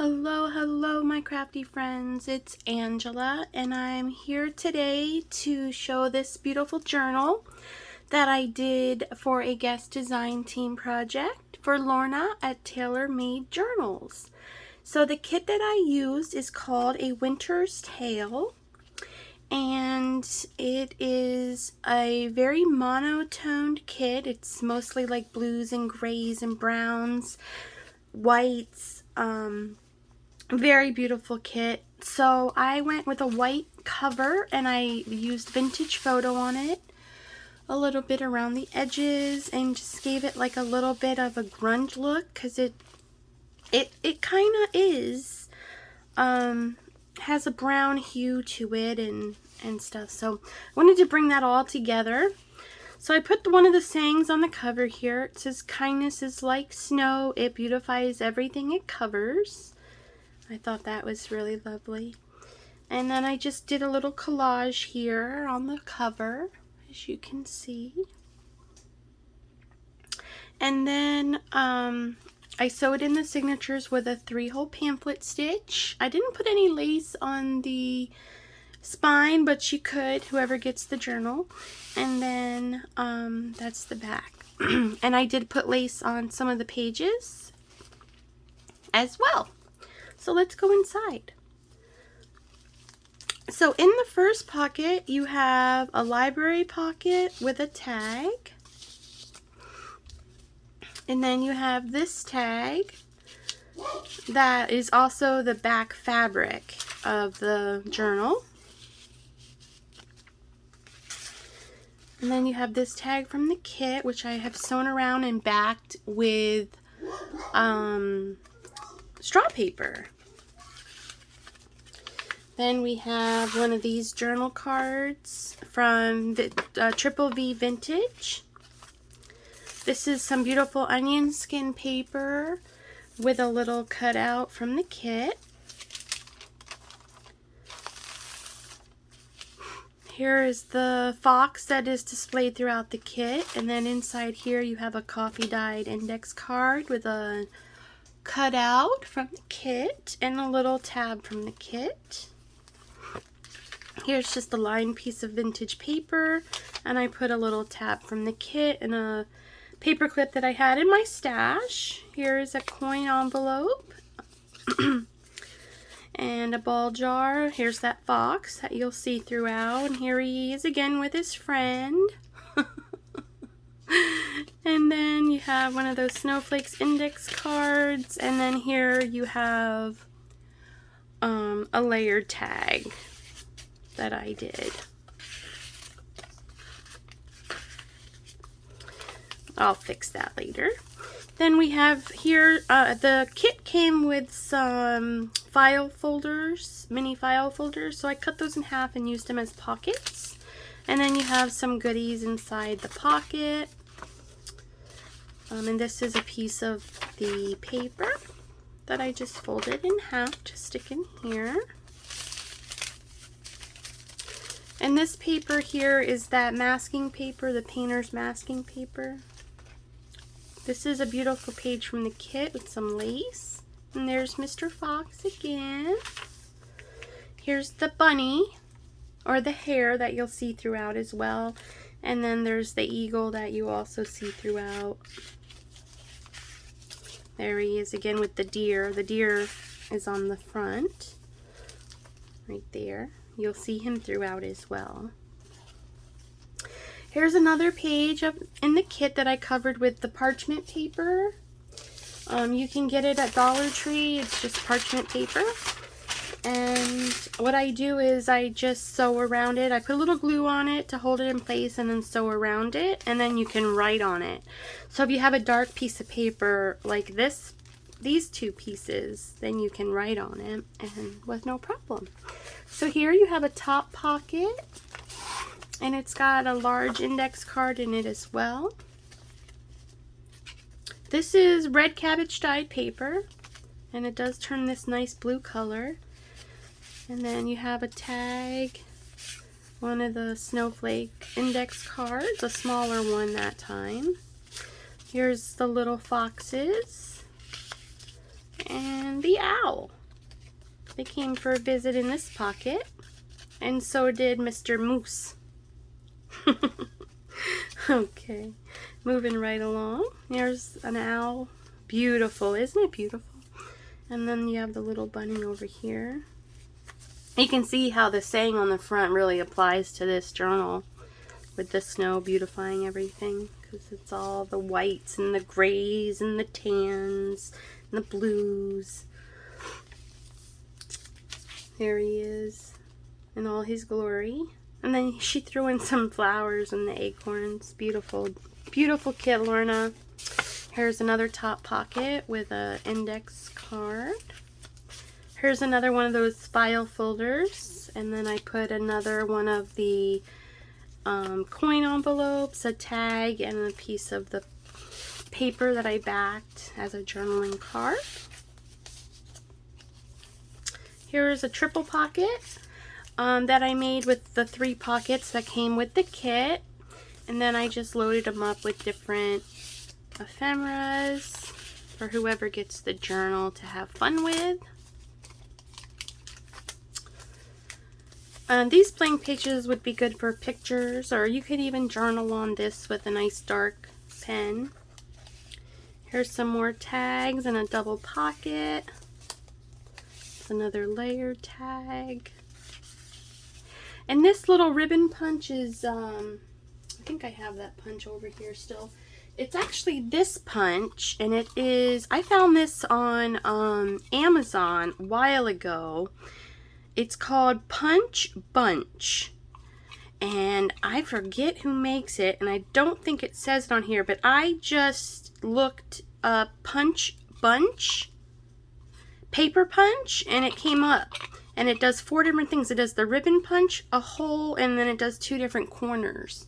Hello, hello, my crafty friends. It's Angela, and I'm here today to show this beautiful journal that I did for a guest design team project for Lorna at Tailor Made Journals. So the kit that I used is called A Winter's Tale, and it is a very monotoned kit. It's mostly like blues and grays and browns, whites, very beautiful kit. So I went with a white cover and I used vintage photo on it, a little bit around the edges, and just gave it like a little bit of a grunge look, because it kind of is has a brown hue to it and stuff. So I wanted to bring that all together. So I put one of the sayings on the cover here. It says, "Kindness is like snow, it beautifies everything it covers." I thought that was really lovely. And then I just did a little collage here on the cover, as you can see. And then I sewed in the signatures with a 3-hole pamphlet stitch. I didn't put any lace on the spine, but you could, whoever gets the journal. And then that's the back. And I did put lace on some of the pages as well. So let's go inside. So in the first pocket, you have a library pocket with a tag. And then you have this tag that is also the back fabric of the journal. And then you have this tag from the kit, which I have sewn around and backed with straw paper. Then we have one of these journal cards from Triple V Vintage. This is some beautiful onion skin paper with a little cutout from the kit. Here is the fox that is displayed throughout the kit, and then inside here you have a coffee dyed index card with a cutout from the kit and a little tab from the kit. Here's just a lined piece of vintage paper, and I put a little tab from the kit and a paper clip that I had in my stash. Here is a coin envelope and a ball jar. Here's that fox that you'll see throughout, and here he is again with his friend. And then you have one of those snowflakes index cards, and then here you have a layered tag that I did. I'll fix that later. Then we have here, the kit came with some file folders, mini file folders, so I cut those in half and used them as pockets. And then you have some goodies inside the pocket. And this is a piece of the paper that I just folded in half to stick in here. And this paper here is that masking paper, the painter's masking paper. This is a beautiful page from the kit with some lace. And there's Mr. Fox again. Here's the bunny, or the hare, that you'll see throughout as well. And then there's the eagle that you also see throughout. There he is again with the deer. The deer is on the front, right there. You'll see him throughout as well. Here's another page in the kit that I covered with the parchment paper. You can get it at Dollar Tree. It's just parchment paper. And what I do is I just sew around it. I put a little glue on it to hold it in place and then sew around it. And then you can write on it. So if you have a dark piece of paper like this, these two pieces, then you can write on it and with no problem. So here you have a top pocket, and it's got a large index card in it as well. This is red cabbage dyed paper, and it does turn this nice blue color. And then you have a tag, one of the snowflake index cards, a smaller one that time. Here's the little foxes. and the owl. They came for a visit in this pocket, and so did Mr. Moose. Okay, moving right along. There's an owl. Beautiful, isn't it beautiful? And then you have the little bunny over here. You can see how the saying on the front really applies to this journal, with the snow beautifying everything, because it's all the whites and the grays and the tans and the blues. There he is in all his glory. And then she threw in some flowers and the acorns. Beautiful, beautiful kit, Lorna. Here's another top pocket with an index card. Here's another one of those file folders. And then I put another one of the coin envelopes, a tag, and a piece of the paper that I backed as a journaling card. Here is a triple pocket that I made with the 3 pockets that came with the kit. And then I just loaded them up with different ephemeras for whoever gets the journal to have fun with. These blank pages would be good for pictures, or you could even journal on this with a nice dark pen. Here's some more tags and a double pocket. It's another layered tag. And this little ribbon punch is, I think I have that punch over here still. It's actually this punch, and it is, I found this on Amazon a while ago. It's called Punch Bunch, and I forget who makes it, and I don't think it says it on here, but I just looked up Punch Bunch, paper punch, and it came up. And it does 4 different things. It does the ribbon punch, a hole, and then it does 2 different corners.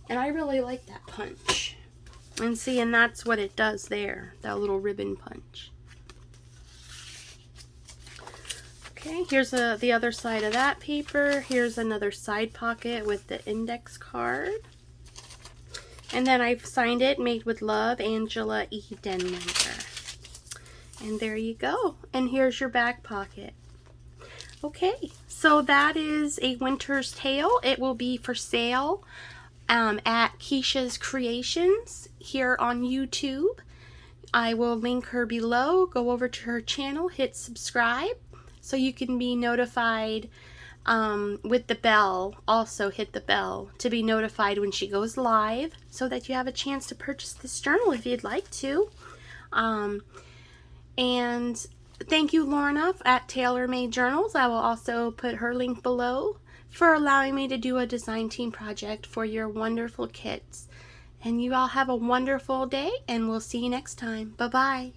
And I really like that punch. And see, and that's what it does there, that little ribbon punch. Okay, here's the other side of that paper. Here's another side pocket with the index card. And then I've signed it, Made with Love, Angela E. Denlinger. And there you go. And here's your back pocket. Okay, so that is A Winter's Tale. It will be for sale at Keisha's Creations here on YouTube. I will link her below. Go over to her channel, hit subscribe so you can be notified with the bell. Also hit the bell to be notified when she goes live so that you have a chance to purchase this journal if you'd like to. And thank you, Lorna, at Tailor Made Journals. I will also put her link below for allowing me to do a design team project for your wonderful kits. And you all have a wonderful day, and we'll see you next time. Bye-bye.